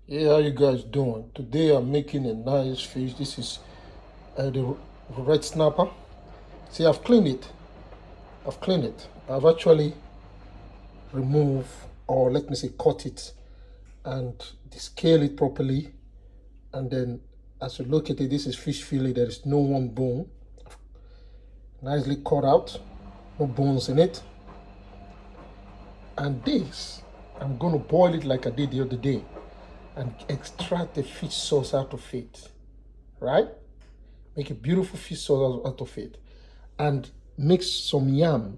Hey, how you guys doing? Today I'm making a nice fish. This is the red snapper. See, I've cleaned it. I've cleaned it. I've actually removed, or let me say, cut it and scale it properly. And then, as you look at it, this is fish fillet. There is no one bone. Nicely cut out, no bones in it. And this, I'm gonna boil it like I did the other day, and extract the fish sauce out of it. Right? Make a beautiful fish sauce out of it, and mix some yam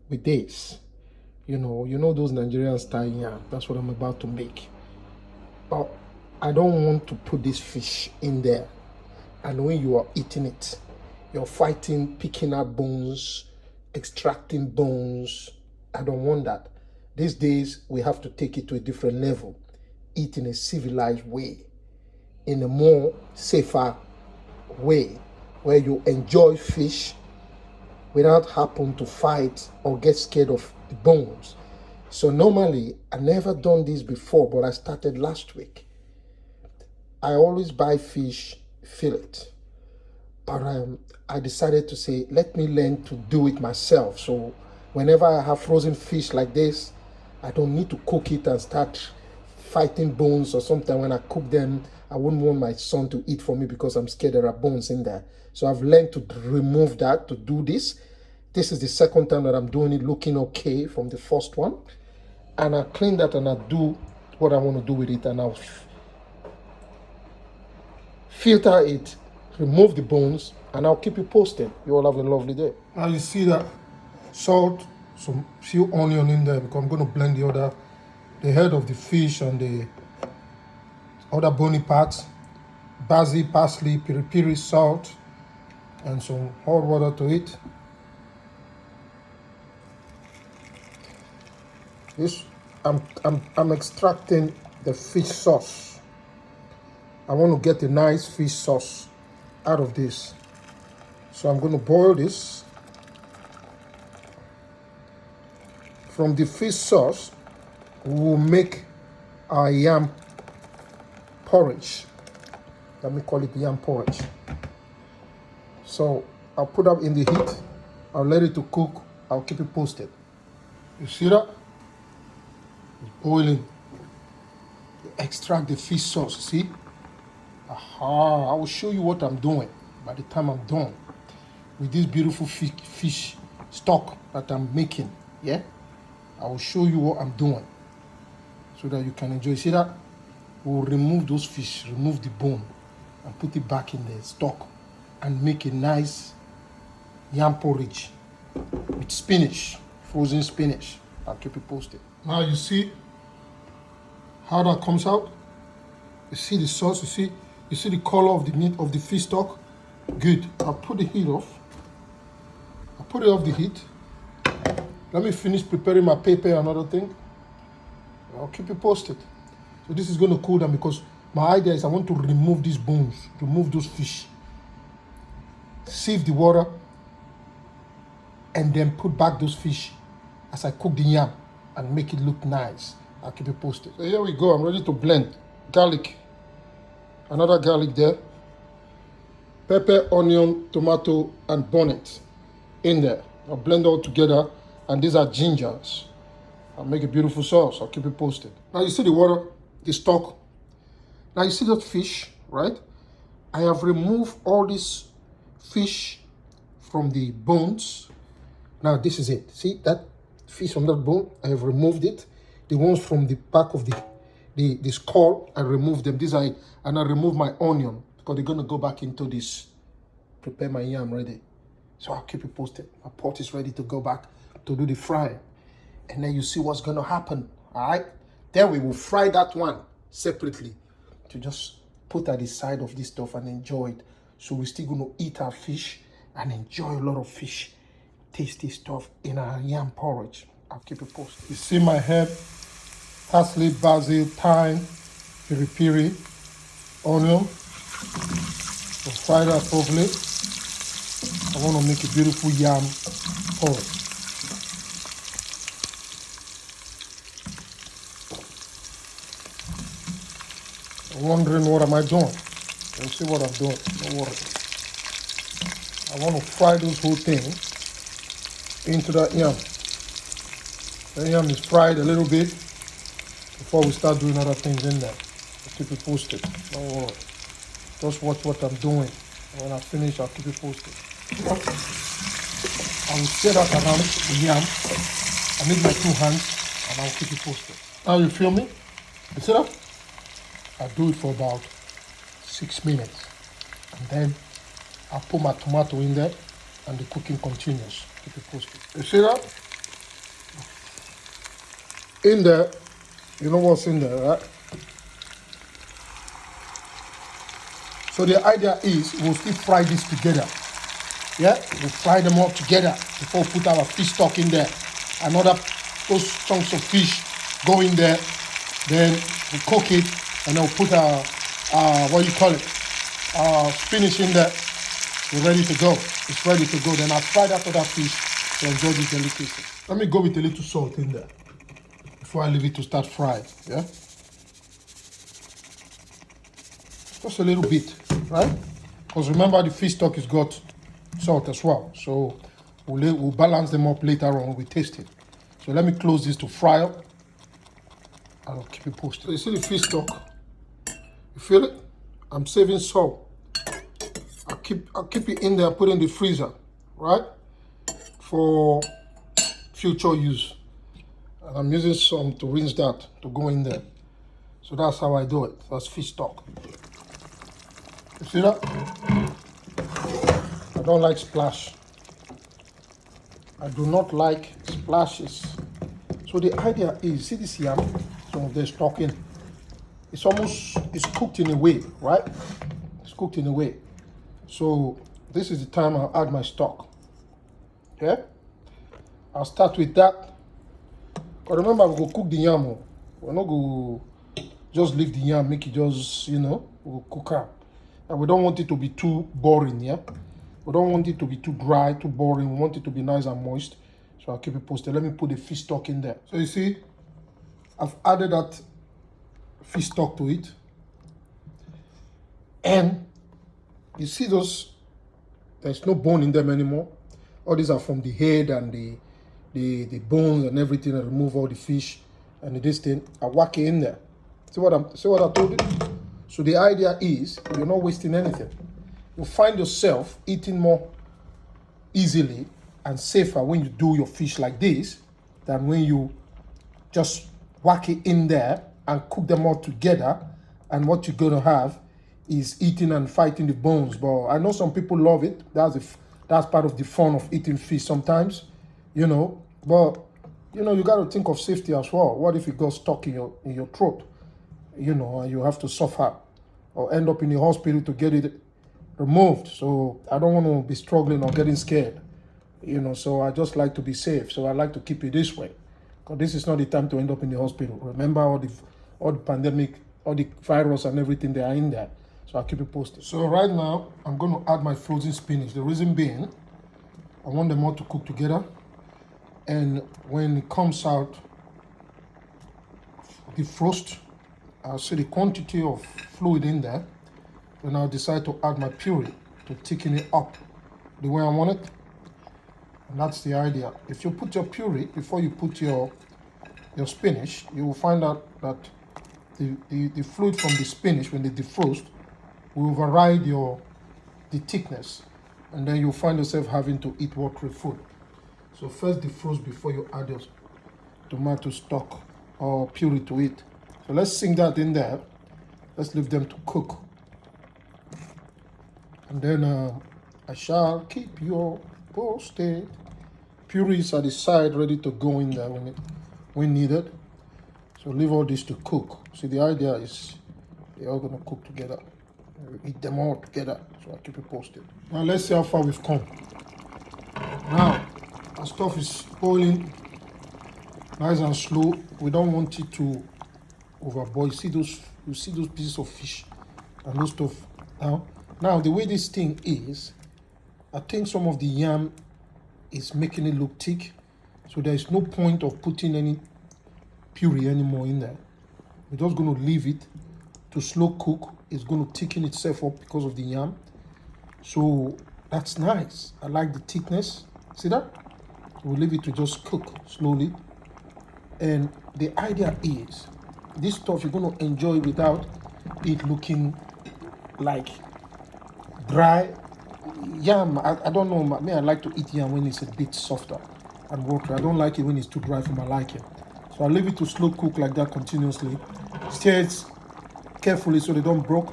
with this. You know those Nigerian style yam. That's what I'm about to make. But I don't want to put this fish in there. And when you are eating it, you're fighting, picking out bones, extracting bones. I don't want that. These days, we have to take it to a different level. Eat in a civilized way, in a more safer way, where you enjoy fish without having to fight or get scared of the bones. So normally, I never done this before, but I started last week. I always buy fish fillet, but I decided to say, let me learn to do it myself. So whenever I have frozen fish like this, I don't need to cook it and start fighting bones, or sometimes when I cook them, I wouldn't want my son to eat for me because I'm scared there are bones in there. So I've learned to remove that, to do this. This is the second time that I'm doing it, looking okay from the first one. And I clean that and I do what I want to do with it, and I'll filter it, remove the bones, and I'll keep you posted. You all have a lovely day. Now you see that salt, some few onion in there, because I'm going to blend the head of the fish and the other bony parts, basil, parsley, piri piri, salt, and some hot water to it. This I'm extracting the fish sauce. I want to get a nice fish sauce out of this. So I'm going to boil this. From the fish sauce, we'll make our yam porridge. Let me call it yam porridge. So I'll put up in the heat. I'll let it to cook. I'll keep it posted. You see that? It's boiling. You extract the fish sauce, see? Aha, I will show you what I'm doing by the time I'm done with this beautiful fish stock that I'm making. Yeah? I will show you what I'm doing so that you can enjoy. See that? We'll remove those fish, remove the bone, and put it back in the stock and make a nice yam porridge with spinach, frozen spinach. I'll keep it posted. Now you see how that comes out? You see the sauce, you see the color of the meat of the fish stock? Good. I'll put the heat off. I'll put it off the heat. Let me finish preparing my pepper and other thing. I'll keep you posted. So this is going to cool down, because my idea is I want to remove these bones, remove those fish, sieve the water, and then put back those fish as I cook the yam and make it look nice. I'll keep you posted. So here we go. I'm ready to blend garlic, another garlic there, pepper, onion, tomato, and bonnet in there. I'll blend all together, and these are gingers. I'll make a beautiful sauce. I'll keep it posted. Now you see the water, the stock. Now you see that fish, right? I have removed all this fish from the bones. Now this is it. See that fish from that bone? I have removed it. The ones from the back of the skull, I removed them. These are it. And I remove my onion, because they're gonna go back into this. Prepare my yam ready. So I'll keep you posted. My pot is ready to go back to do the frying. And then you see what's gonna happen. Alright? Then we will fry that one separately to just put at the side of this stuff and enjoy it. So we're still gonna eat our fish and enjoy a lot of fish, tasty stuff in our yam porridge. I'll keep it posted. You see my herb, parsley, basil, thyme, piri piri, onion. So fry that properly. I want to make a beautiful yam porridge. Wondering what am I doing? You'll see what I'm doing. Don't worry. I want to fry this whole thing into that yam. The yam is fried a little bit before we start doing other things in there. I'll keep it posted. Don't worry. Just watch what I'm doing. When I finish, I'll keep it posted. I will stir that around the yam. I need my 2 hands and I'll keep it posted. Now you feel me? You see that? I'll do it for about 6 minutes. And then I'll put my tomato in there and the cooking continues. Keep it posted. You see that? In there, you know what's in there, right? So the idea is we'll still fry this together. Yeah, we'll fry them all together before we put our fish stock in there. Another those chunks of fish go in there. Then we cook it and then we'll put what you call it, spinach in there. We're ready to go. It's ready to go. Then I'll fry that other fish to enjoy this delicacy. Let me go with a little salt in there before I leave it to start frying. Yeah, just a little bit, right? Because remember the fish stock has got salt as well, so we'll balance them up later on when we taste it. So let me close this to fry up. I'll keep it posted. So you see the fish stock? You feel it? I'm saving salt. I'll keep it in there, put it in the freezer, right? For future use. And I'm using some to rinse that to go in there. So that's how I do it. That's fish stock. You see that? I don't like splash. I do not like splashes. So the idea is, see this yam? Some of the stock in. It's cooked in a way, right? It's cooked in a way. So this is the time I'll add my stock. Okay? I'll start with that. But remember, we go cook the yam. We're not going to just leave the yam, make it just, we'll cook up. And we don't want it to be too boring, yeah? We don't want it to be too dry, too boring. We want it to be nice and moist. So I'll keep it posted. Let me put the fish stock in there. So you see, I've added that fish stock to it. And you see those, there's no bone in them anymore. All these are from the head and the bones and everything. I remove all the fish and this thing. I whack it in there. See what I told you? So the idea is you're not wasting anything. You find yourself eating more easily and safer when you do your fish like this than when you just whack it in there and cook them all together. And what you're gonna have is eating and fighting the bones. But I know some people love it. That's part of the fun of eating fish sometimes, But you got to think of safety as well. What if it got stuck in your throat, and you have to suffer or end up in the hospital to get it removed? So I don't want to be struggling or getting scared, So I just like to be safe. So I like to keep it this way, because this is not the time to end up in the hospital. Remember all the pandemic, all the virus and everything, they are in there. So I'll keep it posted. So right now, I'm going to add my frozen spinach. The reason being, I want them all to cook together. And when it comes out, defrost, I'll see the quantity of fluid in there. Then I'll decide to add my puree to thicken it up the way I want it. And that's the idea. If you put your puree before you put your spinach, you will find out that the fluid from the spinach, when they defrost, will override the thickness, and then you'll find yourself having to eat watery food. So first defrost before you add your tomato stock or puree to it. So let's sink that in there. Let's leave them to cook. And then I shall keep you posted. Puree is at the side ready to go in there when needed. So leave all this to cook. See, the idea is they're all gonna cook together. We eat them all together. So I'll keep you posted. Now let's see how far we've come. Now, our stuff is boiling nice and slow. We don't want it to overboil. You see those pieces of fish and those stuff. Now the way this thing is, I think some of the yam is making it look thick. So there is no point of putting any puree anymore in there. We're just going to leave it to slow cook. It's going to thicken itself up because of the yam. So that's nice. I like the thickness. See that? We'll leave it to just cook slowly. And the idea is, this stuff you're going to enjoy without it looking like dry yam. I don't know. Me, I like to eat yam when it's a bit softer and watery. I don't like it when it's too dry for my liking. So I leave it to slow cook like that continuously. Stir it carefully so they don't broke,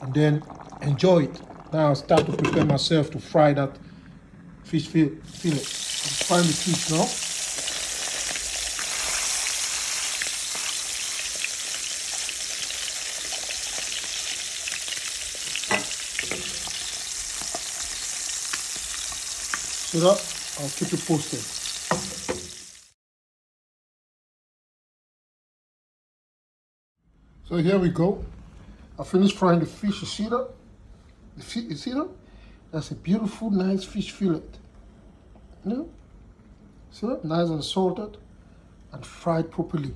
and then enjoy it. Now I'll start to prepare myself to fry that fish fillet. I'm frying the fish now. So that I'll keep it posted. So here we go. I finished frying the fish. You see that? You see that? That's a beautiful, nice fish fillet. You know? See that? Nice and salted and fried properly.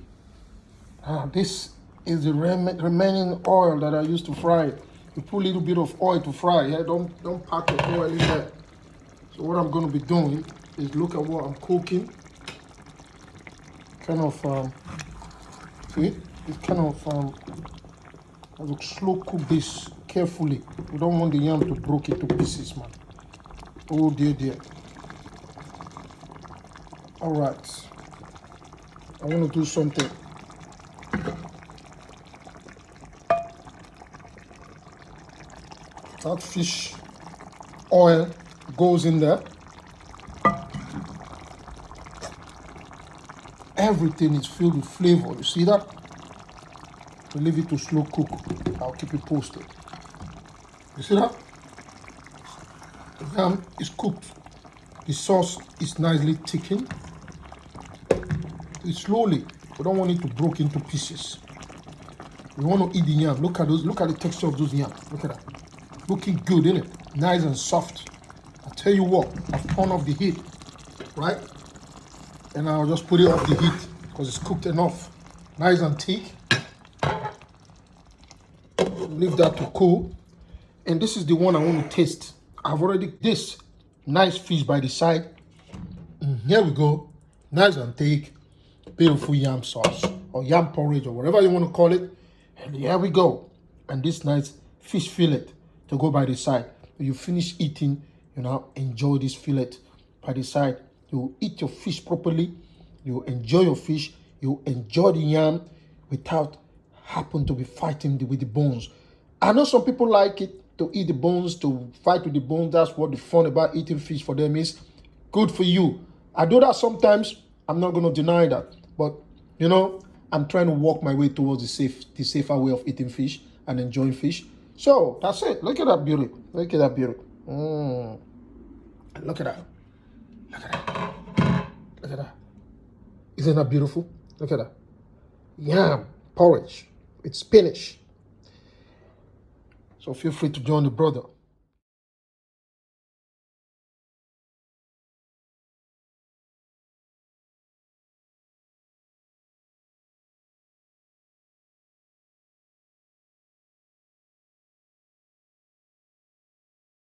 This is the remaining oil that I used to fry it. You put a little bit of oil to fry. Yeah? Don't pack the oil in there. So what I'm going to be doing is look at what I'm cooking. Kind of, see? It's kind of, I will slow cook this carefully. We don't want the yam to break into pieces, man. Oh dear, dear. All right. I want to do something. That fish oil goes in there. Everything is filled with flavor. You see that? We leave it to slow cook. I'll keep it posted. You see that? The yam is cooked. The sauce is nicely thickened. It's slowly. We don't want it to break into pieces. We want to eat the yam. Look at those. Look at the texture of those yam. Look at that. Looking good, isn't it? Nice and soft. I tell you what, I've turned off the heat, right? And I'll just put it off the heat because it's cooked enough. Nice and thick. Leave that to cool. And this is the one I want to taste. I've already this nice fish by the side. Here we go. Nice and thick. Beautiful yam sauce or yam porridge or whatever you want to call it. And here we go. And this nice fish fillet to go by the side. When you finish eating, you know, enjoy this fillet by the side. You eat your fish properly. You enjoy your fish. You enjoy the yam without happen to be fighting with the bones. I know some people like it to eat the bones, to fight with the bones. That's what the fun about eating fish for them is. Good for you. I do that sometimes. I'm not going to deny that. But, you know, I'm trying to walk my way towards the safer way of eating fish and enjoying fish. So, that's it. Look at that beauty. Look at that beauty. Look at that. Look at that. Look at that. Isn't that beautiful? Look at that. Yam porridge with spinach. So feel free to join the brother.